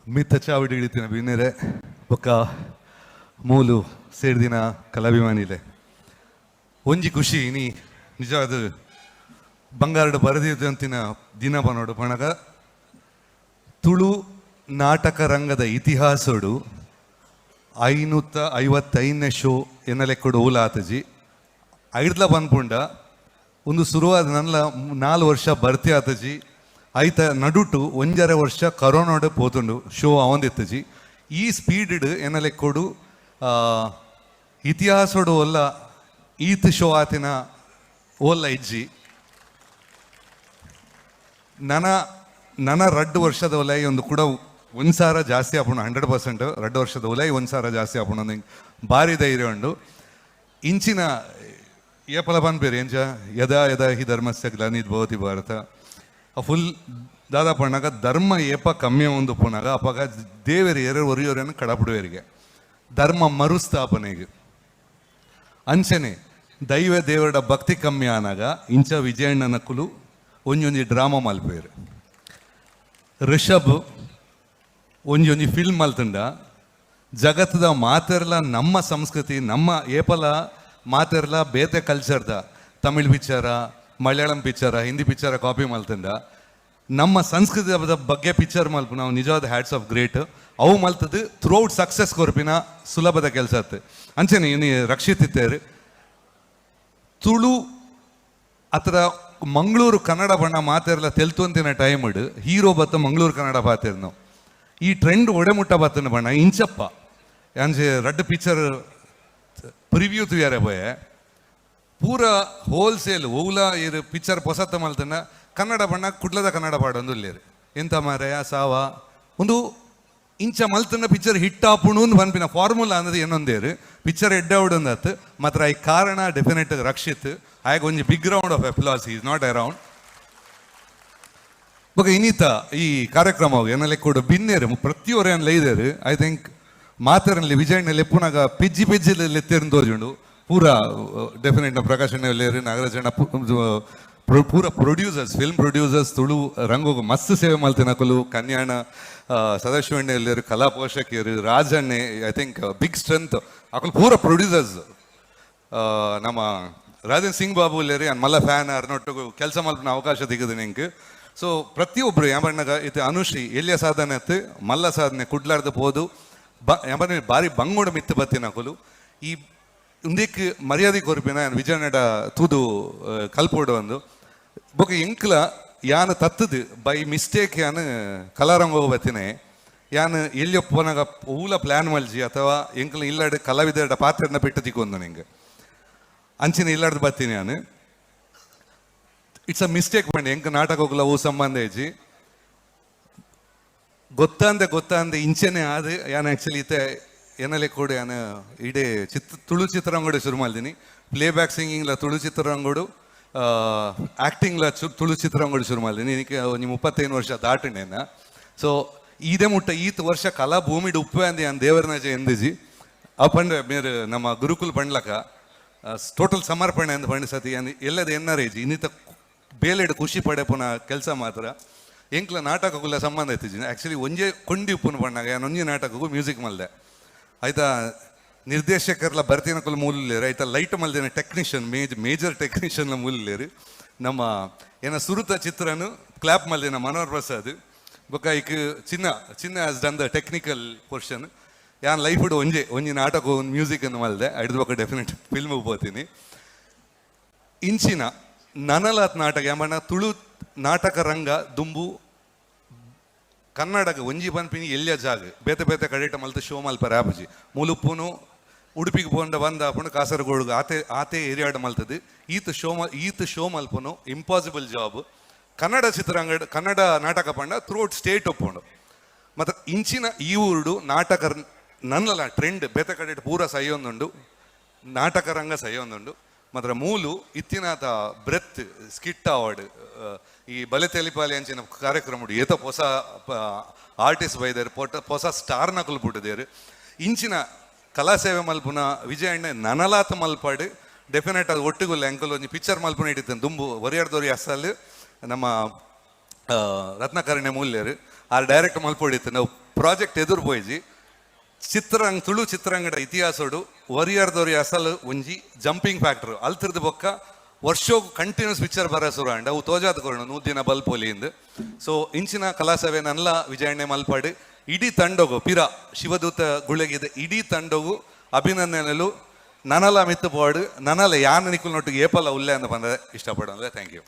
ಮಿತ್ತ ಚಾವಡಿ ಹಿಡಿತಿನ ಬಿನ್ನೆರೆ ಬೊಕ್ಕ ಮೂಲು ಸೇರ್ದಿನ ಕಲಾಭಿಮಾನಿಲೆ ಒಂಜಿ ಖುಷಿ ನೀ ನಿಜವಾದ ಬಂಗಾರಡು ಬರೆದಿದ್ದು ಅಂತಿನ ದಿನ ಬನೋಡು ಪಣಗ ತುಳು ನಾಟಕ ರಂಗದ ಇತಿಹಾಸಡು 555ನೇ ಶೋ ಎನ್ನಲೆಕ್ಕಡು ಓಲಾತಜಿ ಐಡ್ಲ ಬಂದ್ಪುಂಡ ಒಂದು ಶುರುವಾದ ನನ್ನ 4 ವರ್ಷ ಭರ್ತಿ ಆತಜಿ ಐತ ನಡುಟು 1.5 ವರ್ಷ ಕರೋನಾಡು ಪೋತುಂಡು ಶೋ ಅವಂದಿತ್ತಜಿ ಈ ಸ್ಪೀಡ್ ಎನ್ನಲೆಕ್ಕಡು ಇತಿಹಾಸಡು ಒಲ್ಲ ಈತ್ ಶೋ ಆತಿನ ಓಲ್ಲ ಇಜ್ಜಿ ನನ್ನ 2 ವರ್ಷದ ಒಲೈ ಒಂದು ಕೂಡ 1,000 ಜಾಸ್ತಿ ಆಪುಣ 100% 2 ವರ್ಷದ ಒಲೈ 1,000 ಜಾಸ್ತಿ ಆಪುಣ ಭಾರಿ ಧೈರ್ಯ ಉಂಡು ಇಂಚಿನ ಏಪಲ ಪನ್ಪೇರು ಎಂಚ ಯದಾ ಯದಾ ಹಿ ಧರ್ಮಸ್ಯ ಗ್ಲಾನಿರ್ಭವತಿ ಭಾರತ ಫುಲ್ ದಾದಾ ಪಣ್ಣಾಗ ಧರ್ಮ ಏಪ ಕಮ್ಮಿ ಒಂದು ಪುಣಾಗ ಅಪ್ಪಾಗ ದೇವರು ಒರಿಯೋರನ್ನು ಕಡಪಡುವರಿಗೆ ಧರ್ಮ ಮರುಸ್ಥಾಪನೆಗೆ ಅಂಚನೆ ದೈವ ದೇವರ ಭಕ್ತಿ ಕಮ್ಮಿ ಆನಾಗ ಇಂಚ ವಿಜಯಣ್ಣನ ಕುಲು ಒಂಜೊಂಜಿ ಡ್ರಾಮಾ ಮಲ್ಪೇರು ರಿಷಬ್ ಒಂಜೊಂಜಿ ಫಿಲ್ಮ್ ಮಲ್ತಂಡ ಜಗತ್ತದ ಮಾತೆರ್ಲ ನಮ್ಮ ಸಂಸ್ಕೃತಿ ನಮ್ಮ ಏಪಲ ಮಾತೆರ್ಲ ಬೇತೆ ಕಲ್ಚರ್ದ ತಮಿಳ್ ಪಿಕ್ಚರ ಮಲಯಾಳಂ ಪಿಕ್ಚರ ಹಿಂದಿ ಪಿಕ್ಚರ ಕಾಪಿ ಮಲ್ತಂಡ ನಮ್ಮ ಸಂಸ್ಕೃತಿದ ಬಗ್ಗೆ ಪಿಕ್ಚರ್ ಮಲ್ಪ ನಾವು ನಿಜವಾದ ಹ್ಯಾಟ್ಸ್ ಆಫ್ ಗ್ರೇಟ್ ಅವು ಮಲ್ತದ್ದು ಥ್ರೂಔಟ್ ಸಕ್ಸಸ್ ಕೊರ್ಪಿನ ಸುಲಭದ ಕೆಲಸ ಆಯ್ತು ಅಂಚನೆ ಇನ್ನು ರಕ್ಷಿತಿತ್ತೇರು ತುಳು ಅತ್ರ ಮಂಗಳೂರು ಕನ್ನಡ ಬಣ್ಣ ಮಾತೆರ್ಲ ತೆಲ್ತುವಂತಿನ ಟೈಮ್ ಹೀರೋ ಬತ್ತ ಮಂಗಳೂರು ಕನ್ನಡ ಪಾತೆರ್ ನಾವು ಈ ಟ್ರೆಂಡ್ ಒಡೆಮುಟ್ಟ ಬತ್ತನ ಬಣ್ಣ ಇಂಚಪ್ಪ ಅಂಚೆ ರಡ್ಡು ಪಿಕ್ಚರ್ ಪ್ರಿವ್ಯೂ ತುಯಾರೆ ಪೋಯೆ ಪೂರ ಹೋಲ್ಸೇಲ್ ಓಲಾ ಇರು ಪಿಕ್ಚರ್ ಪೊಸತ್ತ ಮಲ್ತನ ಕನ್ನಡ ಬಣ್ಣ ಕುಡ್ಲದ ಕನ್ನಡ ಪಾಡೊಂದು ಇಲ್ಲೇರು ಎಂತ ಮಾರೆಯ ಸಾವ ಒಂದು ಇಂಚ ಮಲ್ತನ ಪಿಕ್ಚರ್ ಹಿಟ್ ಆಪುಣು ಪನ್ಪಿನ ಫಾರ್ಮುಲಾ ಅನ್ನೋದು ಏನೊಂದೇರು ಪಿಕ್ಚರ್ ಎಡ್ಡಾವುಡೊಂದತ್ತು ಮಾತ್ರ ಈ ಕಾರಣ ಡೆಫಿನೆಟ್ ರಕ್ಷಿತ್ ಆಗ ಒಂದು big round of applause is not around ಬೊಕ ಇನ್ನಿತ ಈ ಕಾರ್ಯಕ್ರಮ ಏನಲ್ಲ ಕೂಡ ಬಿನ್ನೇರು ಪ್ರತಿಯೊರು ಏನ್ ಲೈದೇರು ಐ ಥಿಂಕ್ ಮಾತರಲ್ಲಿ ವಿಜಯಣ್ಣಲ್ಲಿ ಎಪ್ಪುನಾಗ ಪಿಜ್ಜಿಲೆಲ್ಲ ಎತ್ತೇರು ತೋಜುಂಡು ಪೂರ ಡೆಫಿನೆಟ್ ಪ್ರಕಾಶ್ ಅಣ್ಣರು ನಾಗರಾಜಣ್ಣ ಪೂರ ಪ್ರೊಡ್ಯೂಸರ್ಸ್ ಫಿಲ್ಮ್ ಪ್ರೊಡ್ಯೂಸರ್ಸ್ ತುಳು ರಂಗೋಗ ಮಸ್ತ್ ಸೇವೆ ಮಲ್ತಿನಕಲು ಕನ್ಯಾಣ ಸದಾಶಿವಣ್ಣ ಎಲ್ಲರು ಕಲಾ ಪೋಷಕಿಯರು ರಾಜಣ್ಣೆ ಐ ಥಿಂಕ್ ಬಿಗ್ ಸ್ಟ್ರೆಂತ್ ಅಕಲು ಪೂರ ಪ್ರೊಡ್ಯೂಸರ್ಸ್ ನಮ್ಮ ರಾಜನ್ ಸಿಂಗ್ ಬಾಬು ಇಲ್ಲೇರಿ ಮಲ್ಲ ಫ್ಯಾನ್ ಅರ್ನೊಟ್ಟಿಗೂ ಕೆಲಸ ಮಲ್ಪಿನ ಅವಕಾಶ ತೆಗೆದು ನಿಂಗೆ ಸೊ ಪ್ರತಿಯೊಬ್ಬರು ಯಾಮಣ್ಣಗ ಇದು ಅನುಶ್ರೀ ಎಲ್ಲಿಯ ಸಾಧನೆ ಅತ್ತು ಮಲ್ಲ ಸಾಧನೆ ಕುಡ್ಲಾರ್ದು ಪೋದು ಯಾಮಣ್ಣ ಭಾರಿ ಬಂಗೋಡ ಮಿತ್ತು ಬತ್ತಿನಕಲು ಈ ಉಂದಿಕ್ ಮರ್ಯಾದೆ ಕೊರ್ಪಿನ ವಿಜಯನಡ ತೂದು ಕಲ್ಪೋಡು ಒಂದು ಬೊಕ ಎಂಕ್ಲ ಯಾನ್ ತತ್ತದು ಬೈ ಮಿಸ್ಟೇಕ್ ಯಾನ್ ಕಲಾರಂಗ ಬತ್ತಿನೇ ಯಾನ್ ಎಲ್ಲಿ ಪೋನಾಗ ಊಲ ಪ್ಲಾನ್ ಮಲ್ಜಿ ಅಥವಾ ಎಂಕ್ಲ ಇಲ್ಲಾಡು ಕಲಾವಿದರ ಪಾತ್ರನ ಪೆಟ್ಟು ತಿಕ್ಕೊಂದು ನಿಂಗೆ ಅಂಚಿನ ಇಲ್ಲಾಡ್ದು ಬತ್ತೀನಿ ನಾನು ಇಟ್ಸ್ ಅ ಮಿಸ್ಟೇಕ್ ಮಾಡಿ ಎಂಕ ನಾಟಕ ಹೋಗಲ್ಲ ಹೂ ಸಂಬಂಧ ಐಜಿ ಗೊತ್ತಾಂದೆ ಇಂಚೆನೆ ಆದ ಯಾನ್ ಆ್ಯಕ್ಚುಲಿ ಇತ್ತೆ ಏನಲ್ಲೇ ಕೂಡ ಯಾನು ಇಡೇ ತುಳು ಚಿತ್ರರಂಗೋಡು ಶುರು ಮಾಡಿದೀನಿ ಪ್ಲೇ ಬ್ಯಾಕ್ ಸಿಂಗಿಂಗ್ಲ ತುಳು ಚಿತ್ರರಂಗೋಡು ಆ್ಯಕ್ಟಿಂಗ್ಲ ತುಳು ಚಿತ್ರರಂಗೋಡು ಶುರು ಮಾಡಿದೀನಿ ಇದಕ್ಕೆ ನೀವು 35 ವರ್ಷ ದಾಟಣೆನ ಸೊ ಇದೇ ಮುಟ್ಟ ಈತ್ ವರ್ಷ ಕಲಾ ಭೂಮಿಡು ಉಪ್ಪೆ ಅಂದಿ ನಾನು ದೇವರನಜೆ ಎಂದಿಜಿ ಆ ಪಂಡ ಮೇರೆ ನಮ್ಮ ಗುರುಕುಲ್ ಪಂಡ್ಲಕ ಟೋಟಲ್ ಸಮರ್ಪಣೆ ಅಂತ ಪಂಡ ಸತಿ ಎಲ್ಲದ ಎನ್ನರೇಜಿ ಇನ್ನಿತ ಬೇಲೆಡು ಖುಷಿ ಪಡೆ ಪುನಃ ಕೆಲಸ ಮಾತ್ರ ಎಂಕ್ಲ ನಾಟಕಕ್ಕೂ ಸಂಬಂಧ ಐತಿಜಿ ಆ್ಯಕ್ಚುಲಿ ಒಂಜೇ ಕೊಂಡಿ ಉಪ್ಪುನ ಪಣ್ಣಾಗ ನಾನು ಒಂಜೆ ನಾಟಕಕ್ಕೂ ಮ್ಯೂಸಿಕ್ ಮಲ್ದೆ ಆಯ್ತಾ ನಿರ್ದೇಶಕರ್ಲ ಬರ್ತಿನಕಲ್ ಮೂಲಲೇರು ಆಯ್ತಾ ಲೈಟ್ ಮಲ್ದೇನೆ ಟೆಕ್ನಿಷಿಯನ್ ಮೇಜರ್ ಟೆಕ್ನಿಷಿಯನ್ಲ ಮೂಲಲೇರು ನಮ್ಮ ಏನ ಸುರುತ ಚಿತ್ರನು ಕ್ಲಾಪ್ ಮಲ್ದೇನ ಮನೋಹರ್ ಪ್ರಸಾದ್ ಬೊಕ್ಕ ಈಗ ಚಿನ್ನ has done the technical portion ಯಾನ್ ಲೈಫ್ ಇಡು ಒಂಜಿ ನಾಟಕ ಒಂದು ಮ್ಯೂಸಿಕ್ ಅನ್ನು ಮಲ್ದೆ ಐದು ಬೊಕ್ಕ ಡೆಫಿನೆಟ್ ಫಿಲ್ಮ್ ಹೋಗ್ತೀನಿ ಇಂಚಿನ ನನಲಾತ್ ನಾಟಕ ಯಾಮಣ್ಣ ತುಳು ನಾಟಕ ರಂಗ ದುಂಬು ಕನ್ನಡಗ ಒಂಜಿ ಪನ್ಪಿನಿ ಎಲ್ಲಿಯ ಜಾಗ ಬೇತೆ ಬೇತೆ ಕಡೆಟ ಮಲ್ತ ಶೋ ಮಲ್ಪ ರ್ಯಾಪಜಿ ಮುಲುಪ್ಪುನು ಉಡುಪಿಗೆ ಬಂದ ಅಪ್ಪನು ಕಾಸರಗೋಡು ಆತೆ ಏರಿಯಾಡ ಮಲ್ತದ್ದು ಈತ ಶೋ ಮಲ್ಪನು ಇಂಪಾಸಿಬಲ್ ಜಾಬ್ ಕನ್ನಡ ಚಿತ್ರರಂಗ ಕನ್ನಡ ನಾಟಕ ಪಂಡ ಥ್ರೂಔಟ್ ಸ್ಟೇಟ್ ಒಪ್ಪುಂಡು ಮತ್ತು ಇಂಚಿನ ಈ ಊರುಡು ನಾಟಕ ನನ್ನಲ್ಲ ಟ್ರೆಂಡ್ ಬೇತೆ ಕಡೆ ಪೂರ ಸೈಯೊಂದುಂಡು ನಾಟಕ ರಂಗ ಸೈಯೊಂದುಂಡು ಮಾತ್ರ ಮೂಲು ಇತ್ತಿನಾತ ಬ್ರೆತ್ ಸ್ಕಿಟ್ ಅವಾರ್ಡ್ ಈ ಬಲೆ ತೆಲಿಪಾಲಿ ಅಂಚಿನ ಕಾರ್ಯಕ್ರಮ ಏತ ಹೊಸ ಆರ್ಟಿಸ್ಟ್ ಬೈದಾರೆ ಹೊಸ ಸ್ಟಾರ್ನ ಕುಲ್ಬಿಟ್ಟಿದ್ದೇರು ಇಂಚಿನ ಕಲಾ ಸೇವೆ ಮಲ್ಪುನ ವಿಜಯಣ್ಣ ನನಲಾತ ಮಲ್ಪಾಡು ಡೆಫಿನೆಟ್ ಅದು ಒಟ್ಟಿಗುಲ್ಲ ಎಂಕಲ್ ಒಂದು ಪಿಕ್ಚರ್ ಮಲ್ಪುನ ಇಟ್ಟಿದ್ದೇನೆ ದುಂಬು ಒರಿಯಾಡ್ದವ್ರಿ ಅಸಲು ನಮ್ಮ ರತ್ನಕರ್ಣೆ ಮೂಲ್ಯರು ಆ ಡೈರೆಕ್ಟ್ ಮಲ್ಪೊಡಿತ್ತು ನಾವು ಪ್ರಾಜೆಕ್ಟ್ ಎದುರು ಪೋಯ್ಜಿ ತುಳು ಚಿತ್ರಂಗಡ ಇತಿಹಾಸಡು ಒರಿಯರ್ದೊರಿ ಅಸಲು ಒಂಜಿ ಜಂಪಿಂಗ್ ಫ್ಯಾಕ್ಟರ್ ಅಲ್ತಿರ್ದು ಬೊಕ್ಕ ವರ್ಷೋಗು ಕಂಟಿನ್ಯೂಸ್ ಪಿಕ್ಚರ್ ಬರ ಸುರ ಅಂಡ್ ಅವು ತೋಜಾದ ಕೊರೋಣ 100 ದಿನ ಬಲ್ಪೊಲಿಯಿಂದ. ಸೊ ಇಂಚಿನ ಕಲಾಸಭೆ ನಲ್ಲ ವಿಜಯಣ್ಣೆ ಮಲ್ಪಾಡು ಇಡೀ ತಂಡಗು ಪಿರ ಶಿವದೂತ ಗುಳೆಗಿದೆ ಇಡೀ ತಂಡಗು ಅಭಿನಂದನೆಲು ನನಲ ಮಿತ್ತು ಬೋರ್ಡ್ ನನಲ ಯಾನ ನಿಕ್ಕುಲ್ ನೊಟ್ಟಿಗೆ ಏಪಲ ಉಲ್ಲೆ ಅಂತ ಬಂದ ಇಷ್ಟಪಡೋದು. Thank you.